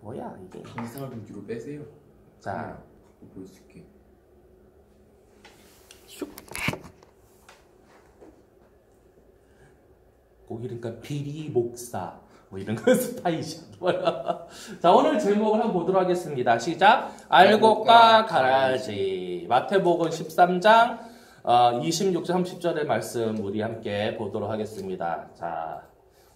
뭐야 이게? 이상을 좀 뒤로 빼세요. 자, 볼 수 있게. 슉. 그러니까 비리 목사 뭐 이런 거 스파이시. 자, 오늘 제목을 한번 보도록 하겠습니다. 시작. 알곡과 가라지. 마태복음 13장 26절 30절의 말씀 우리 함께 보도록 하겠습니다. 자,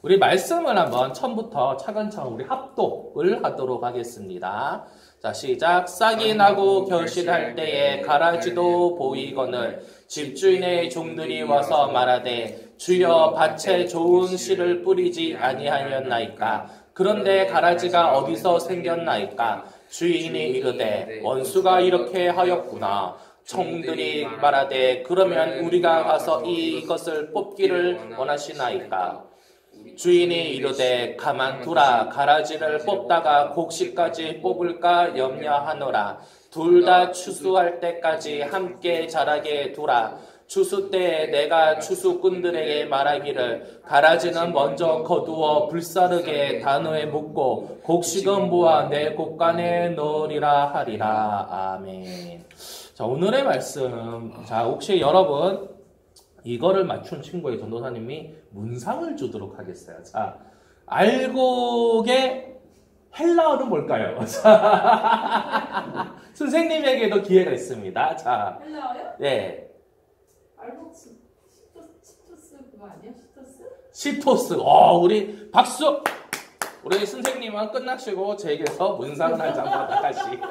우리 말씀을 한번 처음부터 차근차근 우리 합독을 하도록 하겠습니다. 자, 시작. 싹이 나고 결실할 때에 가라지도 보이거늘 집주인의 종들이 와서 말하되 주여 밭에 좋은 씨를 뿌리지 아니하였나이까. 그런데 가라지가 어디서 생겼나이까. 주인이 이르되 원수가 이렇게 하였구나. 종들이 말하되 그러면 우리가 가서 이것을 뽑기를 원하시나이까. 주인이 이르되 가만두라. 가라지를 뽑다가 곡식까지 뽑을까 염려하노라. 둘 다 추수할 때까지 함께 자라게 두라. 추수 때에 내가 추수꾼들에게 말하기를 가라지는 먼저 거두어 불사르게 단호에 묻고 곡식은 모아 내 곡간에 넣으리라 하리라. 아멘. 자, 오늘의 말씀. 자, 혹시 여러분 이거를 맞춘 친구의 전도사님이 문상을 주도록 하겠어요. 자, 알곡의 헬라어는 뭘까요? 자, 선생님에게도 기회가 있습니다. 자, 헬라어요? 네. 알곡 시토스 그거 아니야? 시토스? 시토스. 우리 박수. 우리 선생님은 끝나시고 제게서 문상을 한 장 받아가시고.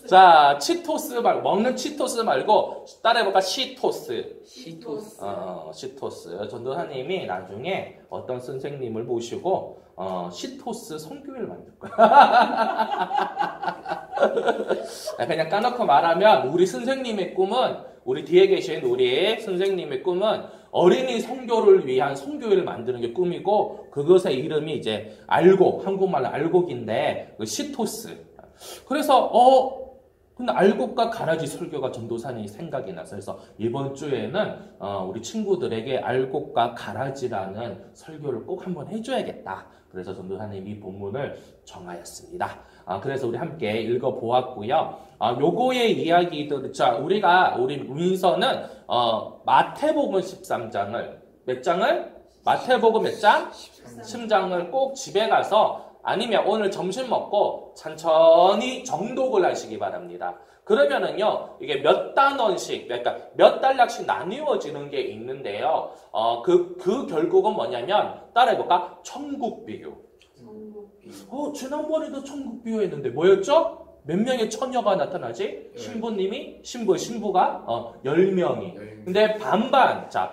자, 치토스 말고 먹는 치토스 말고 따라해볼까? 시토스. 시토스. 전도사님이 나중에 어떤 선생님을 모시고 시토스 선교회를 만들 거야. 그냥 까놓고 말하면 우리 선생님의 꿈은, 우리 뒤에 계신 우리 선생님의 꿈은 어린이 선교를 위한 선교회를 만드는 게 꿈이고, 그것의 이름이 이제 알곡, 한국말로 알곡인데 그 시토스. 그래서 근데 알곡과 가라지 설교가 전도사님 생각이 나서, 그래서 이번 주에는 우리 친구들에게 알곡과 가라지라는 설교를 꼭 한번 해줘야겠다. 그래서 전도사님이 본문을 정하였습니다. 그래서 우리 함께 읽어보았고요. 요거의 이야기들, 자, 우리 문서는 마태복음 13장을, 몇 장을? 마태복음 몇 장? 13장을 꼭 집에 가서, 아니면 오늘 점심 먹고 천천히 정독을 하시기 바랍니다. 그러면은요, 이게 몇 단원씩, 그러니까 몇 단락씩 나뉘어지는 게 있는데요. 그 결국은 뭐냐면, 따라해볼까? 천국 비유. 지난번에도 천국 비유 했는데 뭐였죠? 몇 명의 처녀가 나타나지? 신부가 10명이. 근데 반반이죠.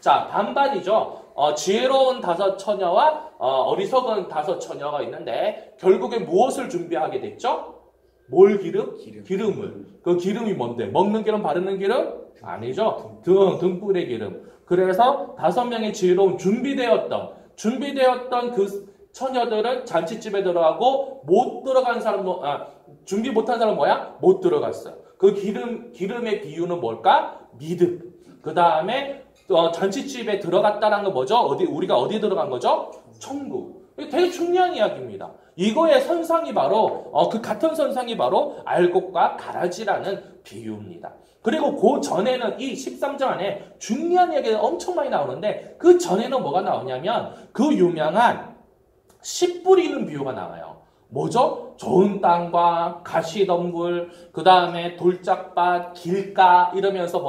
반반이죠. 지혜로운 5 처녀와 어리석은 5 처녀가 있는데, 결국에 무엇을 준비하게 됐죠? 뭘 기름을. 그 기름이 뭔데? 먹는 기름, 바르는 기름? 아니죠. 등불의 기름. 그래서 5명의 지혜로운 준비되었던 그 처녀들은 잔치집에 들어가고, 못 들어간 사람도, 준비 못한 사람은 뭐야? 못 들어갔어요. 그 기름의 비유는 뭘까? 믿음. 그 다음에 잔치집에 들어갔다는 건 뭐죠? 우리가 어디 들어간 거죠? 천국. 되게 중요한 이야기입니다. 이거의 선상이 바로, 그 같은 선상이 바로 알곡과 가라지라는 비유입니다. 그리고 그 전에는 이 13장 안에 중요한 이야기가 엄청 많이 나오는데, 그 전에는 뭐가 나오냐면, 그 유명한 씨 뿌리는 비유가 나와요. 뭐죠? 좋은 땅과 가시덤불, 그 다음에 돌짝밭, 길가 이러면서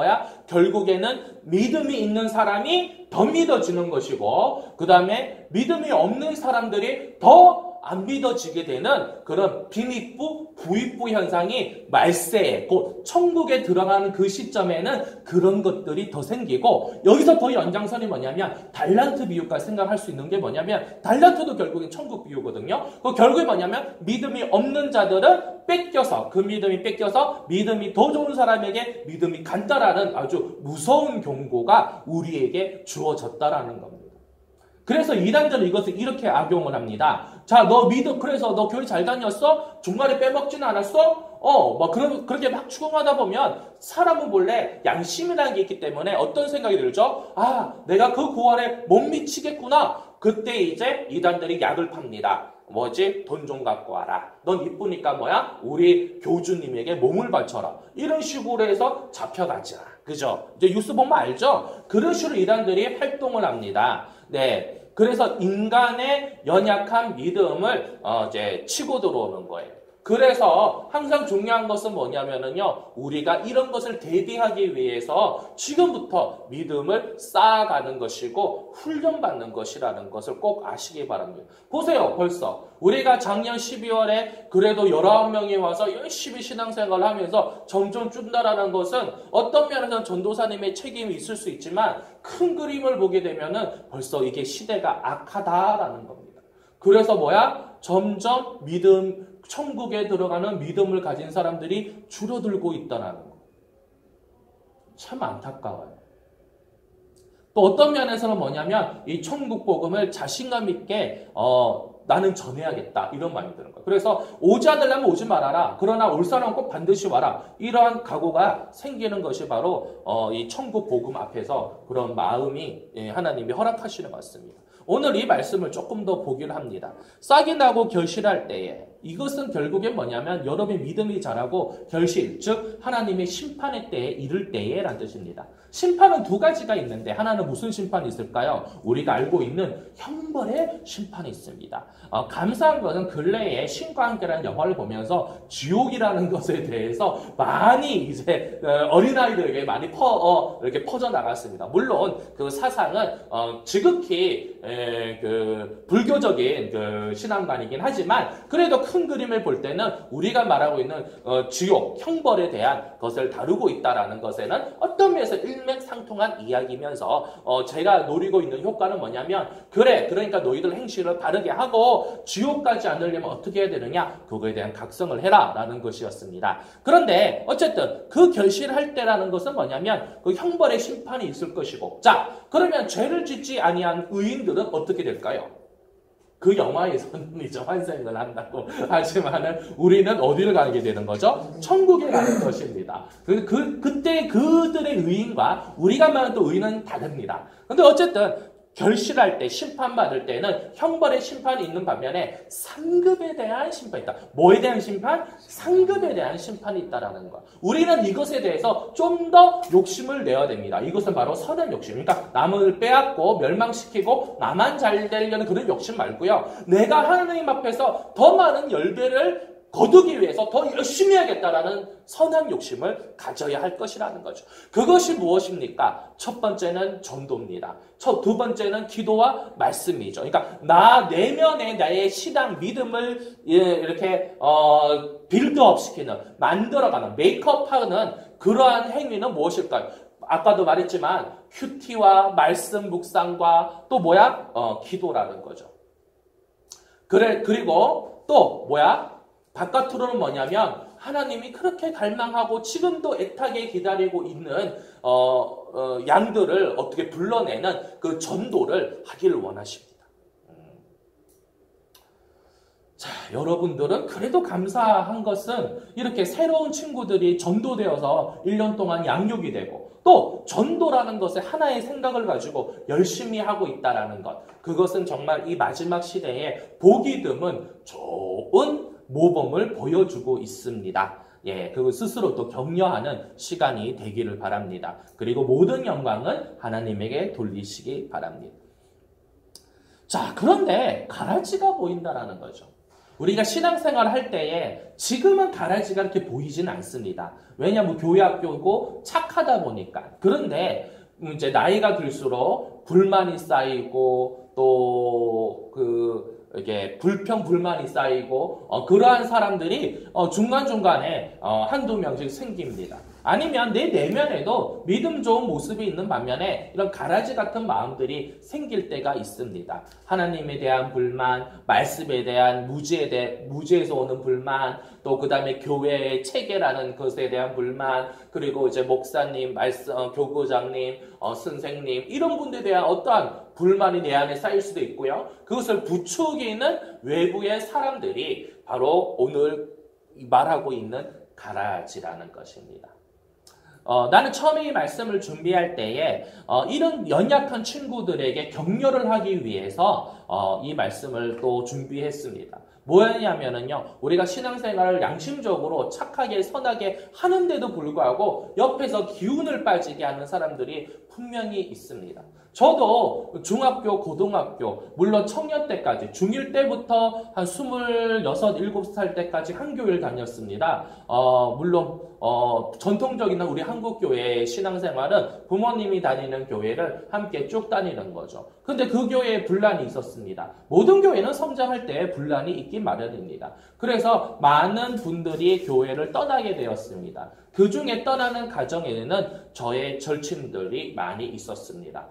결국에는 믿음이 있는 사람이 더 믿어지는 것이고, 그 다음에 믿음이 없는 사람들이 더 안 믿어지게 되는 그런 빈익부, 부익부 현상이 말세에, 곧 천국에 들어가는 그 시점에는 그런 것들이 더 생기고, 여기서 더 연장선이 뭐냐면 달란트 비유까지 생각할 수 있는 게 뭐냐면, 달란트도 결국엔 천국 비유거든요. 그 결국에 뭐냐면 믿음이 없는 자들은 그 믿음이 뺏겨서 믿음이 더 좋은 사람에게 믿음이 간다라는 아주 무서운 경고가 우리에게 주어졌다라는 겁니다. 그래서 이단들은 이것을 이렇게 악용을 합니다. 자, 그래서 너 교회 잘 다녔어? 중간에 빼먹지는 않았어? 그렇게 막 추궁하다 보면 사람은 본래 양심이라는 게 있기 때문에 어떤 생각이 들죠? 내가 그 구원에 못 미치겠구나. 그때 이제 이단들이 약을 팝니다. 뭐지? 돈 좀 갖고 와라. 넌 이쁘니까 뭐야? 우리 교주님에게 몸을 바쳐라. 이런 식으로 해서 잡혀가지라. 그죠? 이제 뉴스 보면 알죠? 그런 식으로 이단들이 활동을 합니다. 네. 그래서 인간의 연약한 믿음을 이제 치고 들어오는 거예요. 그래서 항상 중요한 것은 뭐냐면은요, 우리가 이런 것을 대비하기 위해서 지금부터 믿음을 쌓아가는 것이고 훈련받는 것이라는 것을 꼭 아시기 바랍니다. 보세요, 벌써 우리가 작년 12월에 그래도 19명이 와서 열심히 신앙생활을 하면서 점점 준다라는 것은 어떤 면에서는 전도사님의 책임이 있을 수 있지만 큰 그림을 보게 되면은 벌써 이게 시대가 악하다라는 겁니다. 그래서 뭐야? 점점 천국에 들어가는 믿음을 가진 사람들이 줄어들고 있다는 거. 참 안타까워요. 또 어떤 면에서는 뭐냐면 이 천국 복음을 자신감 있게 나는 전해야겠다 이런 마음이 드는 거예요. 그래서 오지 않으려면 오지 말아라. 그러나 올 사람은 꼭 반드시 와라. 이러한 각오가 생기는 것이 바로 이 천국 복음 앞에서 그런 마음이 하나님이 허락하시는 것 같습니다. 오늘 이 말씀을 조금 더 보기를 합니다. 싹이 나고 결실할 때에 이것은 결국엔 뭐냐면 여러분의 믿음이 자라고 결실, 즉 하나님의 심판의 때에 이를 때에 라는 뜻입니다. 심판은 두 가지가 있는데 하나는 무슨 심판이 있을까요? 우리가 알고 있는 형벌의 심판이 있습니다. 감사한 것은 근래에 신과 함께라는 영화를 보면서 지옥이라는 것에 대해서 많이 이제 어린아이들에게 많이 이렇게 퍼져나갔습니다. 물론 그 사상은 지극히 그 불교적인 그 신앙관이긴 하지만 그래도 큰 그림을 볼 때는 우리가 말하고 있는 지옥, 형벌에 대한 것을 다루고 있다라는 것에는 어떤 면에서 일맥상통한 이야기면서 제가 노리고 있는 효과는 뭐냐면 그러니까 너희들 행실을 바르게 하고 지옥 가지 않으려면 어떻게 해야 되느냐? 그거에 대한 각성을 해라 라는 것이었습니다. 그런데 어쨌든 그 결실할 때라는 것은 뭐냐면 그 형벌의 심판이 있을 것이고 자 그러면 죄를 짓지 아니한 의인들은 어떻게 될까요? 그 영화에서는 이제 환생을 한다고 하지만은 우리는 어디를 가게 되는 거죠? 천국에 가는 것입니다. 그때 그들의 의인과 우리가 말하는 또 의인은 다릅니다. 근데 어쨌든 결실할 때, 심판받을 때는 형벌의 심판이 있는 반면에 상급에 대한 심판이 있다. 뭐에 대한 심판? 상급에 대한 심판이 있다라는 거. 우리는 이것에 대해서 좀 더 욕심을 내야 됩니다. 이것은 바로 선한 욕심. 그러니까 남을 빼앗고 멸망시키고 나만 잘 되려는 그런 욕심 말고요. 내가 하나님 앞에서 더 많은 열배를 거두기 위해서 더 열심히 해야겠다라는 선한 욕심을 가져야 할 것이라는 거죠. 그것이 무엇입니까? 첫 번째는 전도입니다. 두 번째는 기도와 말씀이죠. 그러니까 나 내면의 나의 신앙 믿음을 이렇게 빌드업 시키는, 만들어가는, 메이크업하는 그러한 행위는 무엇일까요? 아까도 말했지만 큐티와 말씀 묵상과 또 뭐야? 기도라는 거죠. 그리고 또 뭐야? 바깥으로는 뭐냐면 하나님이 그렇게 갈망하고 지금도 애타게 기다리고 있는 양들을 어떻게 불러내는 그 전도를 하기를 원하십니다. 자, 여러분들은 그래도 감사한 것은 이렇게 새로운 친구들이 전도되어서 1년 동안 양육이 되고 또 전도라는 것에 하나의 생각을 가지고 열심히 하고 있다라는 것. 그것은 정말 이 마지막 시대에 보기 드문 좋은 모범을 보여주고 있습니다. 예, 그걸 스스로 또 격려하는 시간이 되기를 바랍니다. 그리고 모든 영광은 하나님에게 돌리시기 바랍니다. 자, 그런데 가라지가 보인다라는 거죠. 우리가 신앙생활을 할 때에 지금은 가라지가 이렇게 보이진 않습니다. 왜냐하면 교회 학교고 착하다 보니까. 그런데 이제 나이가 들수록 불만이 쌓이고 또 이게 불평불만이 쌓이고 그러한 사람들이 중간중간에 한두 명씩 생깁니다. 아니면 내 내면에도 믿음 좋은 모습이 있는 반면에 이런 가라지 같은 마음들이 생길 때가 있습니다. 하나님에 대한 불만, 말씀에 대한 무지에서 오는 불만, 또 그 다음에 교회의 체계라는 것에 대한 불만, 그리고 이제 목사님, 교구장님, 선생님 이런 분들에 대한 어떠한 불만이 내 안에 쌓일 수도 있고요. 그것을 부추기는 외부의 사람들이 바로 오늘 말하고 있는 가라지라는 것입니다. 나는 처음에 이 말씀을 준비할 때에 이런 연약한 친구들에게 격려를 하기 위해서 이 말씀을 또 준비했습니다. 뭐였냐면은요, 우리가 신앙생활을 양심적으로 착하게 선하게 하는데도 불구하고 옆에서 기운을 빠지게 하는 사람들이 분명히 있습니다. 저도 중학교, 고등학교, 물론 청년 때까지, 중1 때부터 한 26, 7살 때까지 한 교회를 다녔습니다. 물론 전통적인 우리 한국교회의 신앙생활은 부모님이 다니는 교회를 함께 쭉 다니는 거죠. 근데 그 교회에 분란이 있었습니다. 모든 교회는 성장할 때 분란이 있기 마련입니다. 그래서 많은 분들이 교회를 떠나게 되었습니다. 그 중에 떠나는 가정에는 저의 절친들이 많이 있었습니다.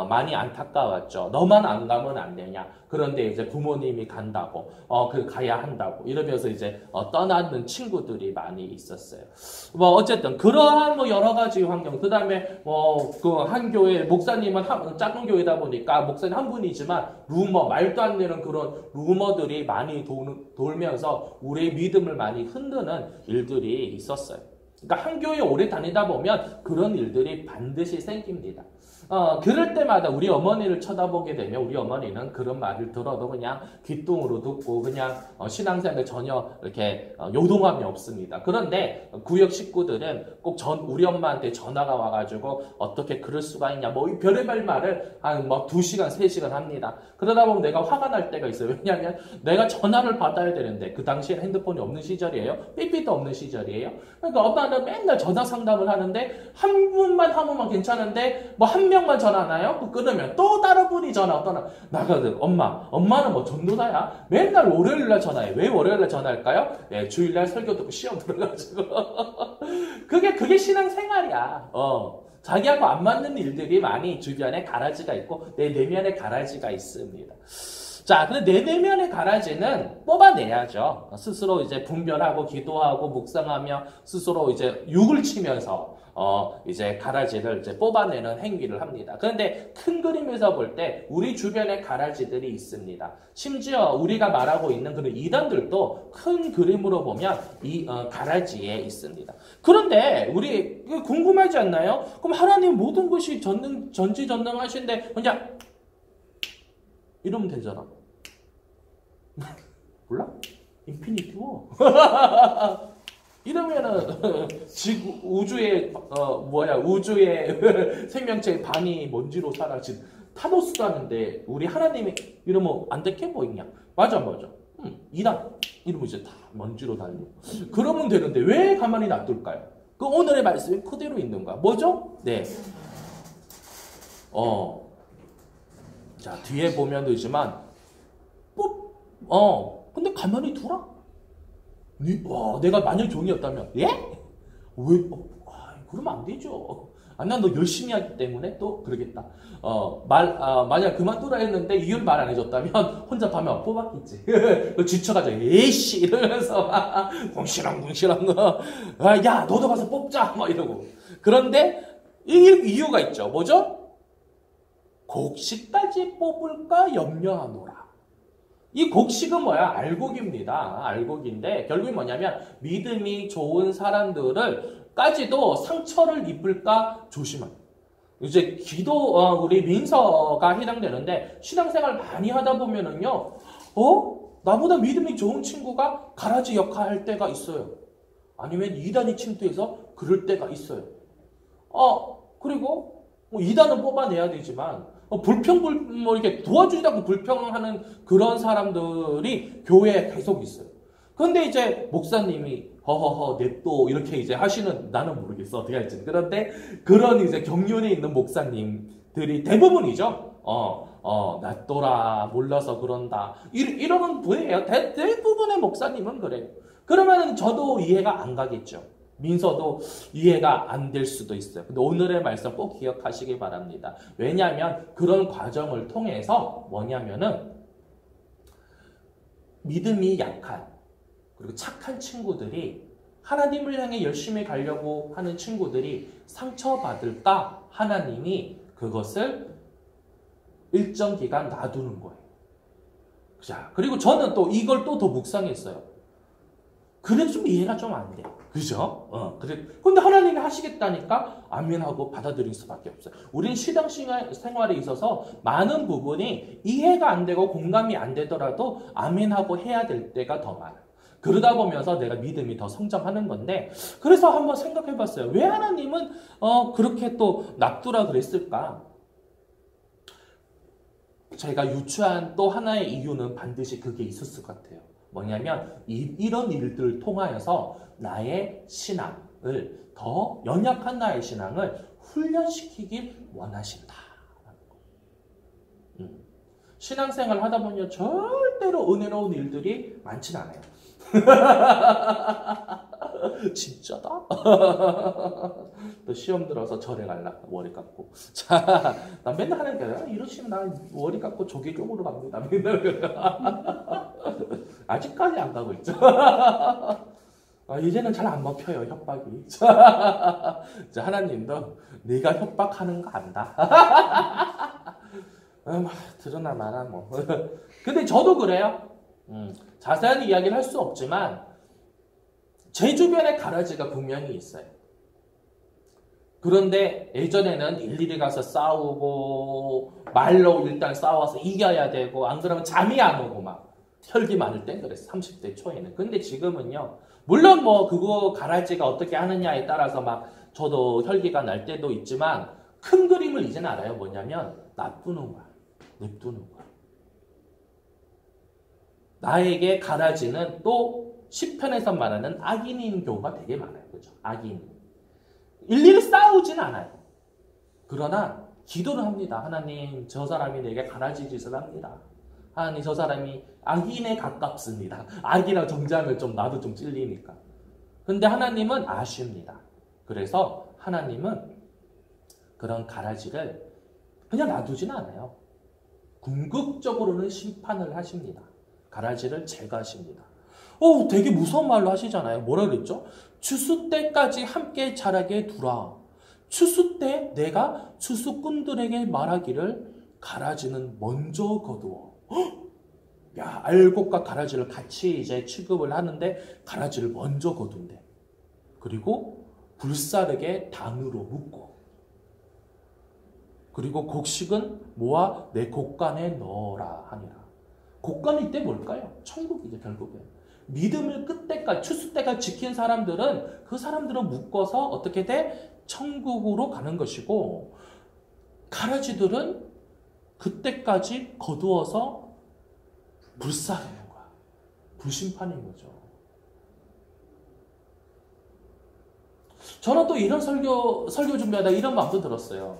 많이 안타까웠죠. 너만 안 가면 안 되냐. 그런데 이제 부모님이 간다고, 가야 한다고 이러면서 이제 떠나는 친구들이 많이 있었어요. 뭐 어쨌든 그러한 뭐 여러 가지 환경, 그 다음에 그 한 교회 목사님은 작은 교회다 보니까 목사님 한 분이지만 말도 안 되는 그런 루머들이 많이 돌면서 우리의 믿음을 많이 흔드는 일들이 있었어요. 그러니까 한 교회 오래 다니다 보면 그런 일들이 반드시 생깁니다. 그럴 때마다 우리 어머니를 쳐다보게 되면 우리 어머니는 그런 말을 들어도 그냥 귓등으로 듣고 그냥 신앙생활에 전혀 이렇게 요동함이 없습니다. 그런데 구역 식구들은 꼭 우리 엄마한테 전화가 와가지고 어떻게 그럴 수가 있냐 뭐 별의별 말을 한 2시간, 3시간 합니다. 그러다 보면 내가 화가 날 때가 있어요. 왜냐하면 내가 전화를 받아야 되는데 그 당시에 핸드폰이 없는 시절이에요. 삐삐도 없는 시절이에요. 그러니까 엄마는 맨날 전화 상담을 하는데 한 분만 하면 괜찮은데 뭐 한 명만 전화하나요? 끊으면 또 다른 분이 전화 떠나. 나가든 엄마는 뭐 전도사야? 맨날 월요일날 전화해. 왜 월요일날 전화할까요? 네, 주일날 설교 듣고 시험 들어가지고. 그게 신앙생활이야. 자기하고 안 맞는 일들이 많이 주변에 가라지가 있고 내 내면에 가라지가 있습니다. 자, 근데 내 내면의 가라지는 뽑아내야죠. 스스로 이제 분별하고 기도하고 묵상하며 스스로 이제 육을 치면서 이제 가라지를 이제 뽑아내는 행위를 합니다. 그런데 큰 그림에서 볼 때 우리 주변에 가라지들이 있습니다. 심지어 우리가 말하고 있는 그런 이단들도 큰 그림으로 보면 이 가라지에 있습니다. 그런데 우리 궁금하지 않나요? 그럼 하나님 모든 것이 전지전능하신데 그냥 이러면 되잖아. 몰라? 인피니티 워. 이러면은 우주의 생명체의 반이 먼지로 사라진 타노스도 하는데 우리 하나님이 이러면 안 되게 보이냐? 맞아. 이단 이러면 이제 다 먼지로 달리고 그러면 되는데 왜 가만히 놔둘까요? 그 오늘의 말씀이 그대로 있는 거야. 뭐죠? 네. 자 뒤에 보면 되지만 근데 가만히 두라? 내가 만약 종이었다면, 예? 왜? 그러면 안 되죠. 난 너 열심히 하기 때문에 또 그러겠다. 만약 그만두라 했는데 이유를 말 안 해줬다면 혼자 밤에 뽑았겠지. 지쳐가지고, 에이씨! 이러면서 궁시렁궁시렁 야, 너도 가서 뽑자! 막 이러고. 그런데 이유가 있죠. 뭐죠? 곡식까지 뽑을까 염려하노라. 이 곡식은 뭐야? 알곡입니다. 알곡인데 결국이 뭐냐면 믿음이 좋은 사람들을까지도 상처를 입을까 조심하라. 이제 우리 민서가 해당되는데 신앙생활 많이 하다 보면은요, 나보다 믿음이 좋은 친구가 가라지 역할할 때가 있어요. 아니면 이단이 침투해서 그럴 때가 있어요. 그리고 이단은 뽑아내야 되지만 이렇게 도와주지도 불평하는 그런 사람들이 교회에 계속 있어요. 그런데 이제 목사님이 냅둬 이렇게 이제 하시는 나는 모르겠어 어떻게 할지. 그런데 그런 이제 경륜에 있는 목사님들이 대부분이죠. 놔둬라 몰라서 그런다 이러는 분이에요. 대부분의 목사님은 그래요. 그러면 저도 이해가 안 가겠죠. 민서도 이해가 안 될 수도 있어요. 근데 오늘의 말씀 꼭 기억하시기 바랍니다. 왜냐하면 그런 과정을 통해서 뭐냐면은 믿음이 약한 그리고 착한 친구들이 하나님을 향해 열심히 가려고 하는 친구들이 상처받을까 하나님이 그것을 일정 기간 놔두는 거예요. 자, 그리고 저는 또 이걸 또 더 묵상했어요. 그래도 좀 이해가 좀 안 돼. 그죠? 그래. 근데 하나님이 하시겠다니까 아멘하고 받아들일 수밖에 없어요. 우린 신앙 생활에 있어서 많은 부분이 이해가 안 되고 공감이 안 되더라도 아멘하고 해야 될 때가 더 많아요. 그러다 보면서 내가 믿음이 더 성장하는 건데, 그래서 한번 생각해 봤어요. 왜 하나님은 그렇게 또 놔두라 그랬을까? 제가 유추한 또 하나의 이유는 반드시 그게 있었을 것 같아요. 뭐냐면 이런 일들을 통하여서 나의 신앙을, 더 연약한 나의 신앙을 훈련시키길 원하신다. 신앙생활 하다 보면 절대로 은혜로운 일들이 많진 않아요. 진짜다? 또 시험 들어서 절에 갈라 머리 감고. 자, 난 맨날 하는 거야. 이러시면 나 머리 감고 조기 쪽으로 갑니다. 맨날. 아직까지 안 가고 있죠. 이제는 잘 안 먹혀요, 협박이. 자, 하나님도 네가 협박하는 거 안다. 드러나 마나 뭐. 근데 저도 그래요. 자세한 이야기를 할 수 없지만 제 주변에 가라지가 분명히 있어요. 그런데 예전에는 일일이 가서 싸우고 말로 일단 싸워서 이겨야 되고, 안 그러면 잠이 안 오고 막 혈기 많을 땐 그랬어. 30대 초에는. 근데 지금은요, 물론 뭐 그거 가라지가 어떻게 하느냐에 따라서 막 저도 혈기가 날 때도 있지만 큰 그림을 이제는 알아요. 뭐냐면 놔두는 거야. 냅두는 거야. 나에게 가라지는 또 시편에서 말하는 악인인 경우가 되게 많아요. 그죠? 악인. 일일이 싸우진 않아요. 그러나 기도를 합니다. 하나님, 저 사람이 내게 가라지 짓을 합니다. 하나님, 저 사람이 악인에 가깝습니다. 악이라 정지하면 좀 나도 좀 찔리니까. 근데 하나님은 아십니다. 그래서 하나님은 그런 가라지를 그냥 놔두진 않아요. 궁극적으로는 심판을 하십니다. 가라지를 제거하십니다. 되게 무서운 말로 하시잖아요. 뭐라 그랬죠? 추수 때까지 함께 자라게 두라. 추수 때 내가 추수꾼들에게 말하기를 가라지는 먼저 거두어. 야, 알곡과 가라지를 같이 이제 취급을 하는데 가라지를 먼저 거둔대. 그리고 불사르게 단으로 묶고, 그리고 곡식은 모아 내 곡간에 넣어라 하니라. 곡간이 이때 뭘까요? 천국이죠, 결국엔. 믿음을 끝때까지, 추수 때까지 지킨 사람들은, 그 사람들은 묶어서 어떻게 돼? 천국으로 가는 것이고, 가라지들은 그때까지 거두어서 불사르는 거야. 불심판인 거죠. 저는 또 이런 설교 준비하다 이런 마음도 들었어요.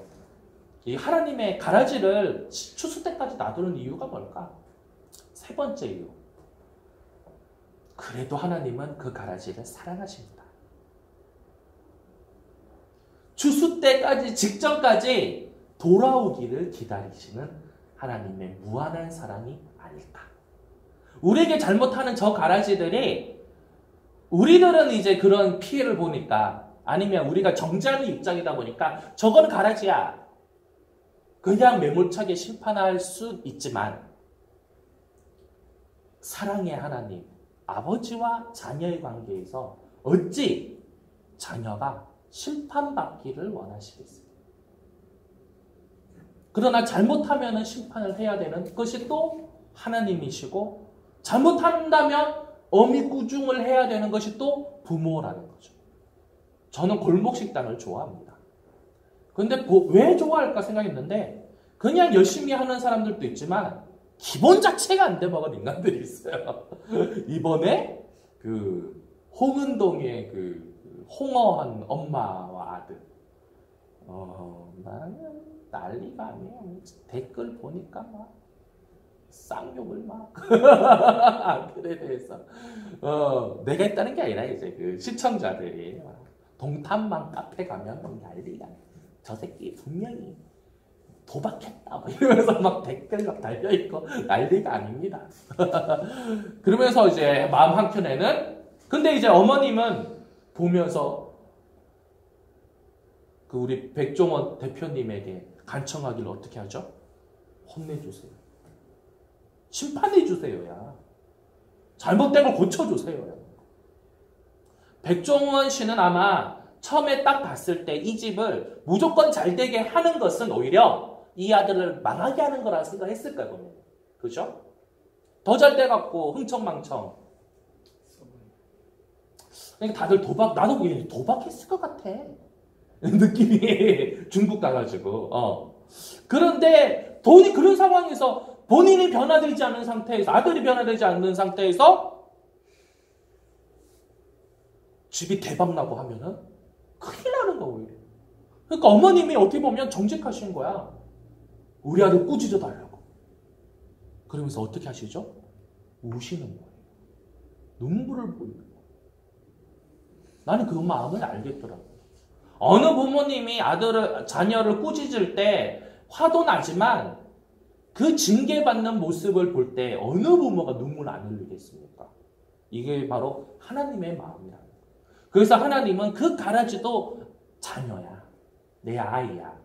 이 하나님의 가라지를 추수 때까지 놔두는 이유가 뭘까? 세 번째 이유. 그래도 하나님은 그 가라지를 사랑하십니다. 추수 때까지, 직전까지 돌아오기를 기다리시는 하나님의 무한한 사랑이 아닐까. 우리에게 잘못하는 저 가라지들이, 우리들은 이제 그런 피해를 보니까, 아니면 우리가 정죄하는 입장이다 보니까 저건 가라지야, 그냥 매몰차게 심판할 수 있지만, 사랑의 하나님, 아버지와 자녀의 관계에서 어찌 자녀가 심판받기를 원하시겠습니까? 그러나 잘못하면 심판을 해야 되는 것이 또 하나님이시고, 잘못한다면 어미꾸중을 해야 되는 것이 또 부모라는 거죠. 저는 골목식당을 좋아합니다. 근데 왜 좋아할까 생각했는데, 그냥 열심히 하는 사람들도 있지만 기본 자체가 안 돼 먹은 인간들이 있어요. 이번에 그 홍은동의 그 홍어한 엄마와 아들, 나는 난리가 아니에요. 댓글 보니까 막 쌍욕을 막 아들에 대해서 내가 했다는 게 아니라 이제 그 시청자들이 동탄만 카페 가면 난리가, 저 새끼 분명히 도박했다 뭐 이러면서 막 댓글 막 달려있고 난리가 아닙니다. 그러면서 이제 마음 한켠에는, 근데 이제 어머님은 보면서 그 우리 백종원 대표님에게 간청하기를 어떻게 하죠? 혼내주세요. 심판해주세요. 야. 잘못된 걸 고쳐주세요. 백종원 씨는 아마 처음에 딱 봤을 때 이 집을 무조건 잘 되게 하는 것은 오히려 이 아들을 망하게 하는 거라 생각했을 거예요. 보면. 그죠? 더 잘 돼갖고 흥청망청. 그러니까 다들 나도 그게 도박했을 것 같아. 느낌이 중국 가가지고. 그런데 돈이 그런 상황에서 본인이 변화되지 않은 상태에서 아들이 변화되지 않는 상태에서 집이 대박나고 하면은 큰일 나는 거야 오히려. 그러니까 어머님이 어떻게 보면 정직하신 거야. 우리 아들 꾸짖어 달라고. 그러면서 어떻게 하시죠? 우시는 거예요. 눈물을 보이는 거예요. 나는 그 마음을 알겠더라고. 어느 부모님이 자녀를 꾸짖을 때 화도 나지만 그 징계받는 모습을 볼 때 어느 부모가 눈물 안 흘리겠습니까? 이게 바로 하나님의 마음이라는 거예요. 그래서 하나님은 그 가라지도 자녀야. 내 아이야.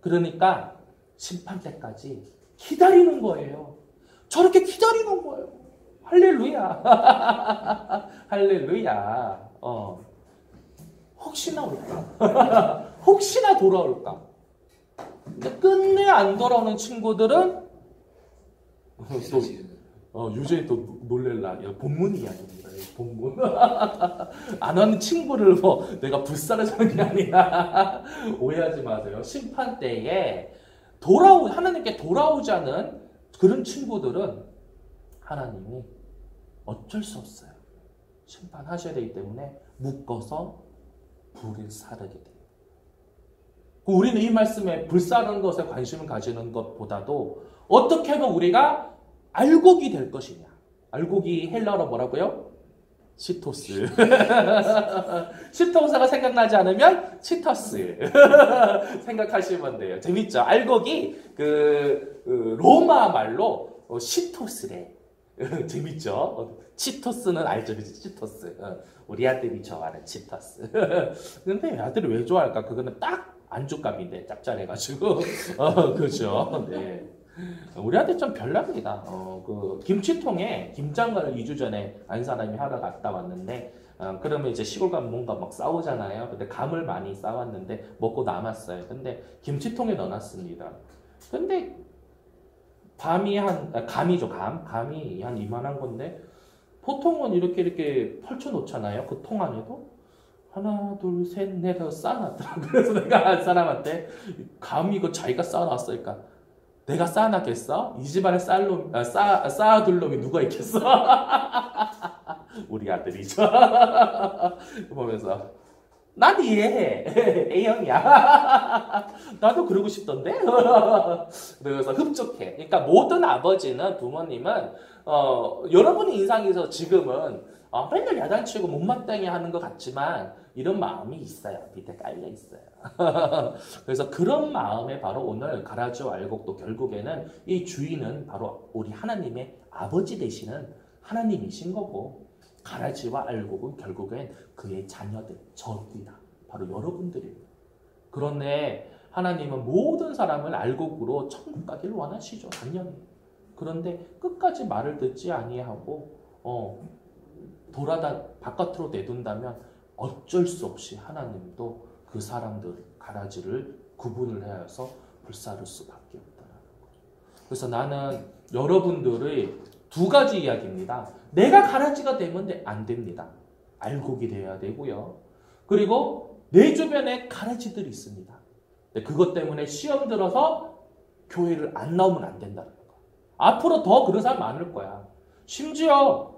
그러니까 심판 때까지 기다리는 거예요. 저렇게 기다리는 거예요. 할렐루야. 할렐루야. 혹시나 올까? 혹시나 돌아올까? 근데 끝내 안 돌아오는 친구들은 유재이 또 놀랄라. 야, 본문이야, 본문. 안 하는 친구를 내가 불살라주는 게 아니라 오해하지 마세요. 심판 때에 하나님께 돌아오지 않은 그런 친구들은 하나님이 어쩔 수 없어요. 심판하셔야 되기 때문에 묶어서 불을 사르게 돼요. 우리는 이 말씀에 불사르는 것에 관심을 가지는 것보다도 어떻게 하면 우리가 알곡이 될 것이냐. 알곡이 헬라어로 뭐라고요? 시토스. 시토스가 생각나지 않으면 치터스. 생각하시면 돼요. 재밌죠? 알곡이 로마 말로 시토스래. 재밌죠? 치토스는 알죠? 치토스. 우리 아들이 좋아하는 치토스. 근데 아들이 왜 좋아할까? 그거는 딱 안주값인데 짭짤해가지고. 그죠? 네. 우리 아들 좀 별납니다. 김치통에 김장을 2주 전에 안 사람이 하러 갔다 왔는데, 그러면 이제 시골 가면 뭔가 막 싸우잖아요. 근데 감을 많이 싸왔는데 먹고 남았어요. 근데 김치통에 넣어놨습니다. 근데 감이 한 이만한 건데, 보통은 이렇게 펼쳐 놓잖아요. 그 통 안에도. 하나, 둘, 셋, 넷 해서 쌓아놨더라고요. 그래서 내가 한 사람한테 감이 이거 자기가 쌓아놨으니까 내가 쌓아놨겠어? 이 집안에 쌓아둘 놈이 누가 있겠어? 우리 아들이죠. 보면서 난 이해해. A형이야. 나도 그러고 싶던데? 그래서 흡족해. 그러니까 모든 아버지는, 부모님은 여러분의 인상에서 지금은 맨날 야단치고 못마땅해 하는 것 같지만 이런 마음이 있어요. 밑에 깔려 있어요. 그래서 그런 마음에 바로 오늘 가라지와 알곡도 결국에는 이 주인은 바로 우리 하나님의 아버지 되시는 하나님이신 거고, 가라지와 알곡은 결국엔 그의 자녀들, 저들이다. 바로 여러분들입니다. 그런데 하나님은 모든 사람을 알곡으로 천국 가기를 원하시죠. 당연히. 그런데 끝까지 말을 듣지 아니하고 돌아다 바깥으로 내둔다면 어쩔 수 없이 하나님도 그 사람들 가라지를 구분을 해서 불사를 수밖에 없다는 거죠. 그래서 나는 여러분들의 두 가지 이야기입니다. 내가 가라지가 되면 안 됩니다. 알곡이 돼야 되고요. 그리고 내 주변에 가라지들이 있습니다. 그것 때문에 시험 들어서 교회를 안 나오면 안 된다는 거. 앞으로 더 그런 사람 많을 거야. 심지어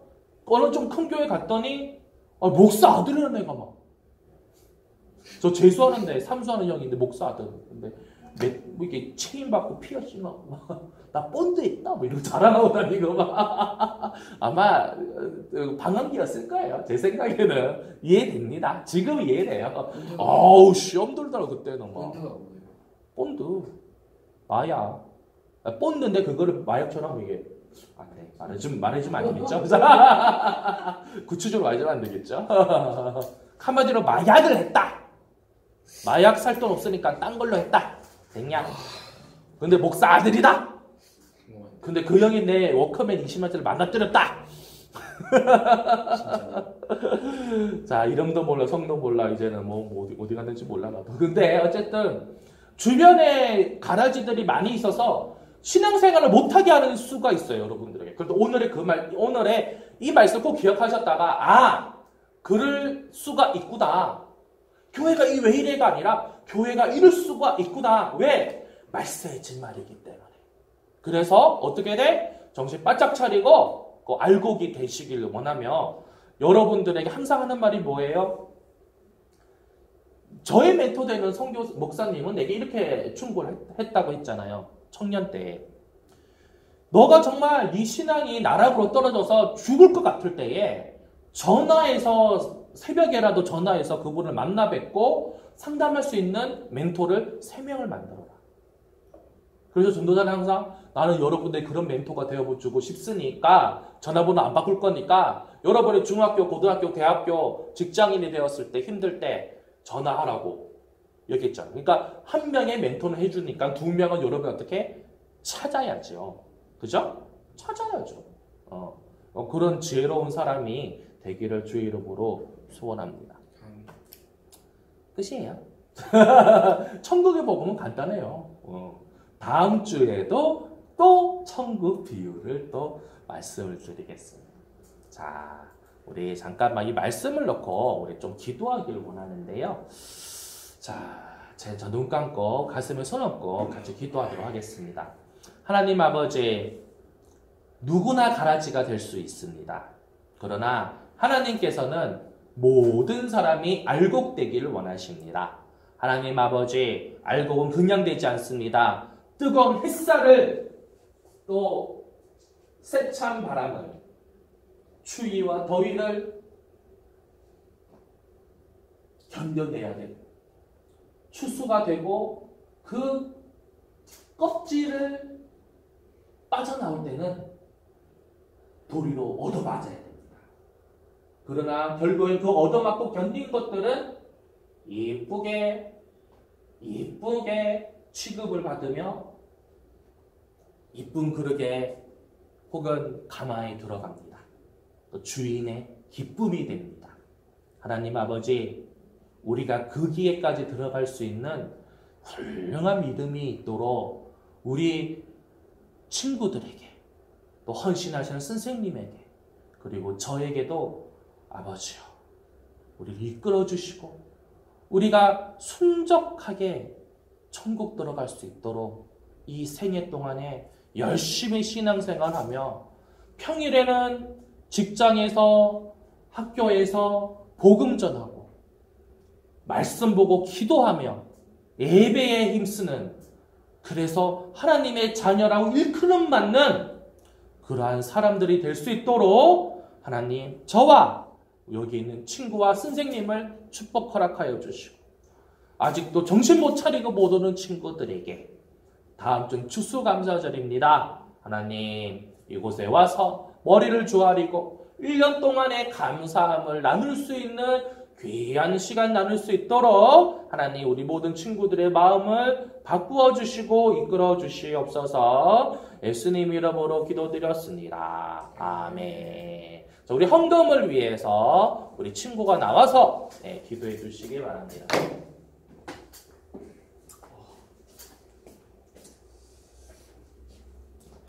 어느 좀 큰 교회 갔더니 목사 아들이라는 애가 막, 저 재수하는데 삼수하는 형인데 목사 아들. 근데 뭐 이렇게 체인 받고 피어싱하고 나 본드 했다 뭐 이러고 자랑하고 다니고 막. 아마 방황기였을 거예요. 제 생각에는 이해됩니다. 지금 이해돼요. 아우 시험 들더라 그때는 막. 본드 마약. 본드인데 그거를 마약처럼 이게 네, 말해주면 안 되겠죠? 구체적으로 말해주면 안 되겠죠? 한마디로 마약을 했다. 마약 살 돈 없으니까 딴 걸로 했다. 됐냐? 근데 목사 아들이다. 근데 그 형이 내 워커맨 20만짜리 만나뜨렸다. 진짜. 자, 이름도 몰라, 성도 몰라, 이제는 뭐 어디 갔는지 몰라, 나도. 근데 어쨌든, 주변에 가라지들이 많이 있어서 신앙생활을 못하게 하는 수가 있어요, 여러분들에게. 그래도 오늘의 이 말씀 꼭 기억하셨다가, 그럴 수가 있구나. 교회가 왜 이래가 아니라, 교회가 이럴 수가 있구나. 왜? 말씀의 진말이기 때문에. 그래서 어떻게 돼? 정신 바짝 차리고, 알곡이 되시길 원하며, 여러분들에게 항상 하는 말이 뭐예요? 저의 멘토 되는 성교 목사님은 내게 이렇게 충고를 했다고 했잖아요. 청년 때. 너가 정말 네 신앙이 나락으로 떨어져서 죽을 것 같을 때에 새벽에라도 전화해서 그분을 만나 뵙고 상담할 수 있는 멘토를 3명을 만들어라. 그래서 전도자는 항상 나는 여러분들의 그런 멘토가 되어주고 싶으니까 전화번호 안 바꿀 거니까 여러분의 중학교, 고등학교, 대학교 직장인이 되었을 때 힘들 때 전화하라고 얘기했잖아요. 그러니까 한 명의 멘토는 해주니까 2명은 여러분 어떻게 찾아야죠. 그죠? 찾아야죠. 그런 지혜로운 사람이 되기를 주의 이름으로 소원합니다. 끝이에요. 천국의 복음은 간단해요. 다음 주에도 또 천국 비유를 또 말씀을 드리겠습니다. 자, 우리 잠깐만 이 말씀을 놓고 우리 좀 기도하기를 원하는데요. 자, 제 눈 감고 가슴에 손 얹고 같이 기도하도록 하겠습니다. 하나님 아버지, 누구나 가라지가 될 수 있습니다. 그러나 하나님께서는 모든 사람이 알곡되기를 원하십니다. 하나님 아버지, 알곡은 그냥 되지 않습니다. 뜨거운 햇살을 또 세찬 바람을 추위와 더위를 견뎌내야 되고 추수가 되고 그 껍질을 빠져나올 때는 도리로 얻어맞아야 됩니다. 그러나 결국엔 그 얻어맞고 견딘 것들은 예쁘게 취급을 받으며 이쁜 그릇에 혹은 가마에 들어갑니다. 또 주인의 기쁨이 됩니다. 하나님 아버지, 우리가 그 기회까지 들어갈 수 있는 훌륭한 믿음이 있도록 우리 친구들에게 또 헌신하시는 선생님에게 그리고 저에게도 아버지요, 우리를 이끌어 주시고 우리가 순적하게 천국 들어갈 수 있도록 이 생애 동안에 열심히 신앙생활하며 평일에는 직장에서 학교에서 복음 전하고 말씀 보고 기도하며 예배에 힘쓰는, 그래서 하나님의 자녀라고 일컬음 받는 그러한 사람들이 될 수 있도록 하나님, 저와 여기 있는 친구와 선생님을 축복 허락하여 주시고 아직도 정신 못 차리고 못 오는 친구들에게 다음 주 추수감사절입니다. 하나님, 이곳에 와서 머리를 조아리고 1년 동안의 감사함을 나눌 수 있는 귀한 시간 나눌 수 있도록 하나님, 우리 모든 친구들의 마음을 바꾸어 주시고 이끌어 주시옵소서. 예수님 이름으로 기도드렸습니다. 아멘. 자, 우리 헌금을 위해서 우리 친구가 나와서 기도해 주시기 바랍니다.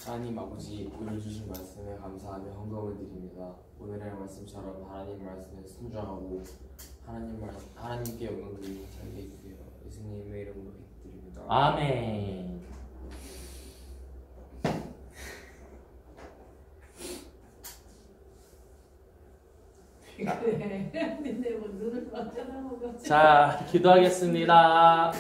하나님 아버지, 오늘 주신 말씀에 감사하며 헌금을 드립니다. 오늘의 말씀처럼 하나님 말씀에 순종하고 하나님께 영광 드리고 살게 해주세요. 예수님의 이름으로 기도드립니다. 아멘. 근데 뭐 눈을 막 쳐다보고. 자, 기도하겠습니다.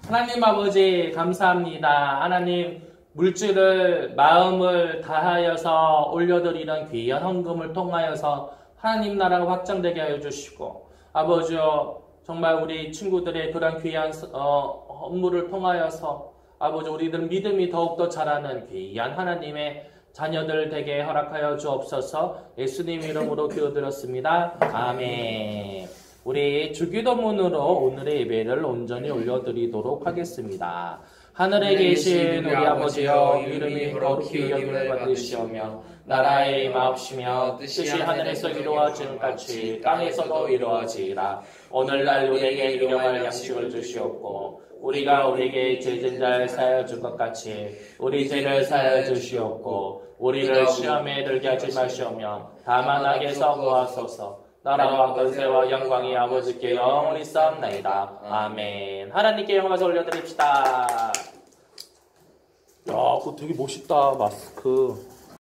하나님 아버지, 감사합니다. 하나님, 물질을 마음을 다하여서 올려드리는 귀한 헌금을 통하여서 하나님 나라가 확장되게 하여 주시고, 아버지요, 정말 우리 친구들의 그런 귀한 업무를 통하여서 아버지, 우리들 믿음이 더욱더 자라는 귀한 하나님의 자녀들 되게 허락하여 주옵소서. 예수님 이름으로 기도드렸습니다. 아멘. 우리 주기도문으로 오늘의 예배를 온전히 올려드리도록 하겠습니다. 하늘에 계신 우리 아버지여 이름이 거룩히 여김을 받으시오며 나라의 임하옵시며 뜻이 하늘에서 이루어진 같이 땅에서도 이루어지이다. 오늘날 우리에게 일용할 양식을 주시옵고 우리가 우리에게 죄진 자를 사하여 줄 것 같이 우리 죄를 사하여 주시옵고 우리를 시험에 들게 하지 마시오며 다만 악에서 구하소서. 나라와 권세와 영광이 아버지께 영원히 싸움나이다. 아멘. 하나님께 영광을 올려드립시다. 야, 그거 되게 멋있다, 마스크.